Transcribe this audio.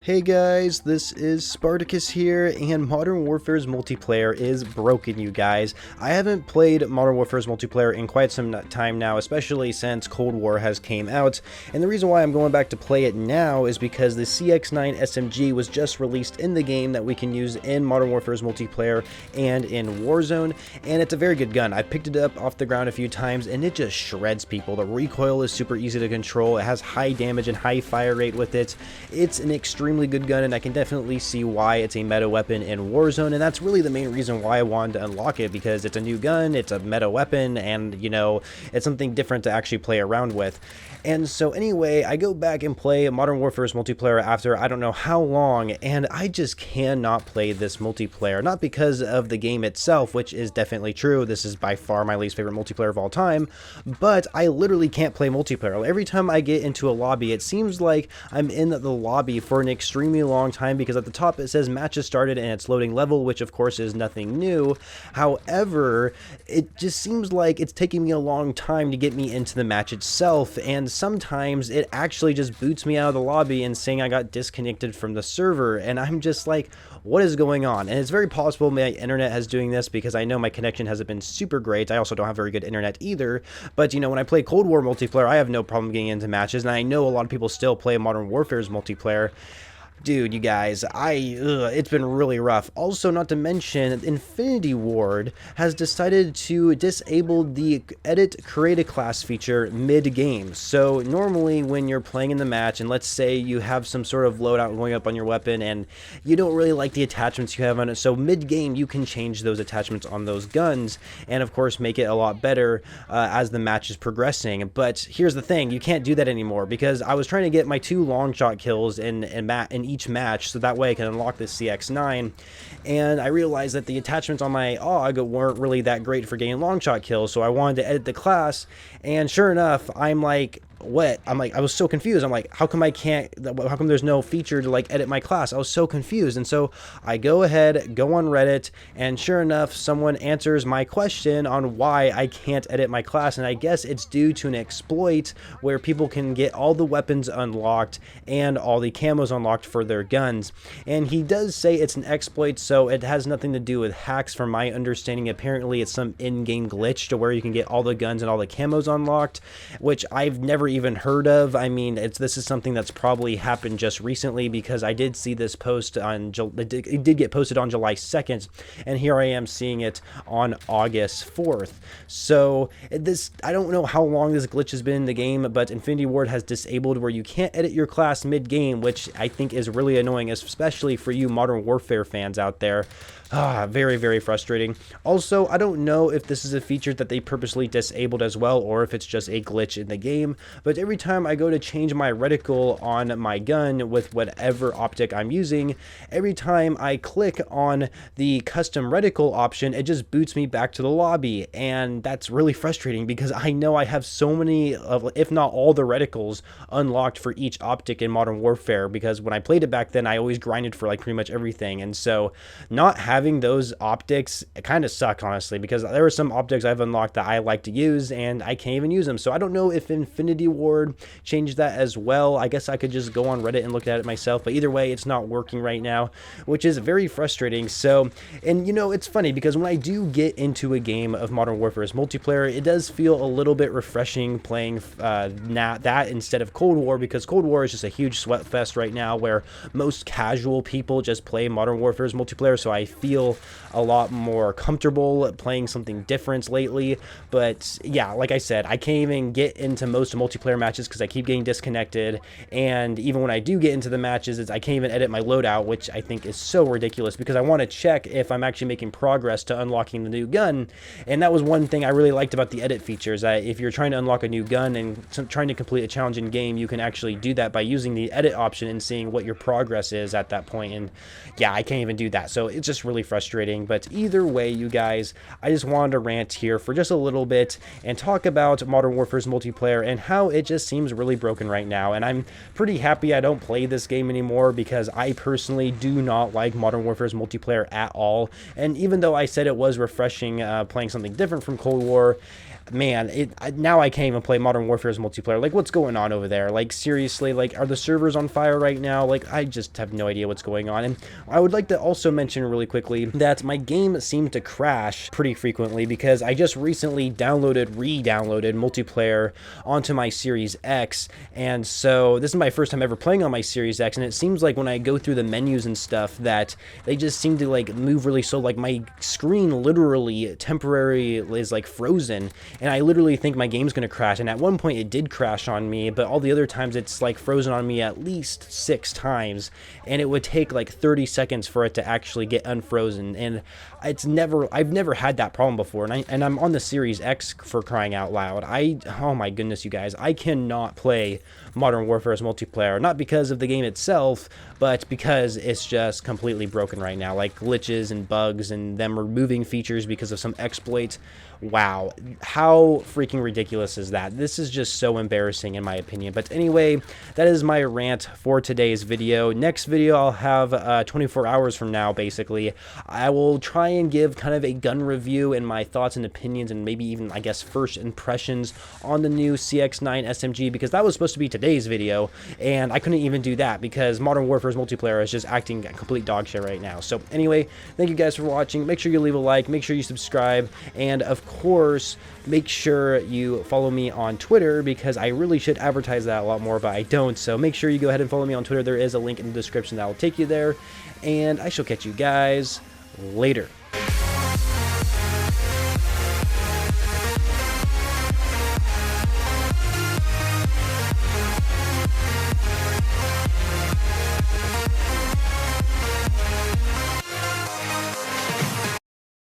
Hey guys, this is Spartacus here, and Modern Warfare's multiplayer is broken, you guys. I haven't played Modern Warfare's multiplayer in quite some time now, especially since Cold War has came out, and the reason why I'm going back to play it now is because the CX-9 SMG was just released in the game that we can use in Modern Warfare's multiplayer and in Warzone, and it's a very good gun. I picked it up off the ground a few times, and it just shreds people. The recoil is super easy to control, it has high damage and high fire rate with it. It's an extremely good gun, and I can definitely see why it's a meta weapon in Warzone, and that's really the main reason why I wanted to unlock it, because it's a new gun, it's a meta weapon, and you know, it's something different to actually play around with. And so anyway, I go back and play Modern Warfare's multiplayer after I don't know how long, and I just cannot play this multiplayer. Not because of the game itself, which is definitely true, this is by far my least favorite multiplayer of all time, but I literally can't play multiplayer. Every time I get into a lobby, it seems like I'm in the lobby for an extremely long time, because at the top it says matches started and it's loading level, which of course is nothing new. However, it just seems like it's taking me a long time to get me into the match itself, and sometimes it actually just boots me out of the lobby and saying I got disconnected from the server, and I'm just like, what is going on? And it's very possible my internet has doing this, because I know my connection hasn't been super great. I also don't have very good internet either, but you know, when I play Cold War multiplayer, I have no problem getting into matches, and I know a lot of people still play Modern Warfare's multiplayer. Dude, you guys, it's been really rough. Also, not to mention, Infinity Ward has decided to disable the edit create a class feature mid-game. So normally when you're playing in the match, and let's say you have some sort of loadout going up on your weapon and you don't really like the attachments you have on it, so mid-game you can change those attachments on those guns and of course make it a lot better as the match is progressing. But here's the thing, you can't do that anymore, because I was trying to get my 2 long shot kills in each match, so that way I can unlock this CX-9, and I realized that the attachments on my AUG weren't really that great for getting long shot kills, so I wanted to edit the class, and sure enough, I'm like, what? I was so confused. I'm like, how come there's no feature to like edit my class? I was so confused. And so I go on Reddit, and sure enough, someone answers my question on why I can't edit my class, and I guess it's due to an exploit where people can get all the weapons unlocked and all the camos unlocked for their guns. And he does say it's an exploit, so it has nothing to do with hacks from my understanding. Apparently it's some in-game glitch to where you can get all the guns and all the camos unlocked, which I've never even heard of. I mean, this is something that's probably happened just recently, because I did see this post on it did get posted on July 2nd, and here I am seeing it on August 4th. So I don't know how long this glitch has been in the game, but Infinity Ward has disabled where you can't edit your class mid-game, which I think is really annoying, especially for you Modern Warfare fans out there. Very, very frustrating. Also, I don't know if this is a feature that they purposely disabled as well, or if it's just a glitch in the game, but every time I go to change my reticle on my gun with whatever optic I'm using, every time I click on the custom reticle option, it just boots me back to the lobby, and that's really frustrating, because I know I have so many of, if not all, the reticles unlocked for each optic in Modern Warfare, because when I played it back then, I always grinded for like pretty much everything, and so not having those optics, it kind of suck, honestly, because there are some optics I've unlocked that I like to use and I can't even use them. So I don't know if Infinity Ward changed that as well. I guess I could just go on Reddit and look at it myself, but either way, it's not working right now, which is very frustrating. So, and you know, it's funny, because when I do get into a game of Modern Warfare's multiplayer, it does feel a little bit refreshing playing that instead of Cold War, because Cold War is just a huge sweat fest right now, where most casual people just play Modern Warfare's multiplayer, so I feel a lot more comfortable playing something different lately. But yeah, like I said, I can't even get into most multiplayer matches because I keep getting disconnected, and even when I do get into the matches, I can't even edit my loadout, which I think is so ridiculous, because I want to check if I'm actually making progress to unlocking the new gun. And that was one thing I really liked about the edit features. If you're trying to unlock a new gun and trying to complete a challenge in game, you can actually do that by using the edit option and seeing what your progress is at that point. And yeah, I can't even do that, so it's just really frustrating. But either way, you guys, I just wanted to rant here for just a little bit and talk about Modern Warfare's multiplayer and how it just seems really broken right now. And I'm pretty happy I don't play this game anymore, because I personally do not like Modern Warfare's multiplayer at all. And even though I said it was refreshing playing something different from Cold War, man, now I can't even play Modern Warfare's multiplayer. Like, what's going on over there? Like, seriously, like, are the servers on fire right now? Like, I just have no idea what's going on. And I would like to also mention really quickly that my game seemed to crash pretty frequently because I just recently re-downloaded multiplayer onto my Series X, and so this is my first time ever playing on my Series X, and it seems like when I go through the menus and stuff that they just seem to like move really slow. Like, my screen literally temporarily is like frozen, and I literally think my game's gonna crash. And at one point it did crash on me, but all the other times it's like frozen on me at least 6 times, and it would take like 30 seconds for it to actually get unfrozen. And I've never had that problem before, and I'm on the Series X, for crying out loud. Oh my goodness, you guys, I cannot play Modern Warfare's multiplayer, not because of the game itself, but because it's just completely broken right now, like glitches and bugs and them removing features because of some exploits. Wow, how freaking ridiculous is that? This is just so embarrassing in my opinion. But anyway, that is my rant for today's video. Next video I'll have 24 hours from now, basically. I will try and give kind of a gun review and my thoughts and opinions, and maybe even, I guess, first impressions on the new CX-9 SMG, because that was supposed to be today's video, and I couldn't even do that because Modern Warfare's multiplayer is just acting complete dog shit right now. So anyway, thank you guys for watching. Make sure you leave a like, make sure you subscribe, and of course, make sure you follow me on Twitter, because I really should advertise that a lot more, but I don't. So make sure you go ahead and follow me on Twitter. There is a link in the description that will take you there, and I shall catch you guys later.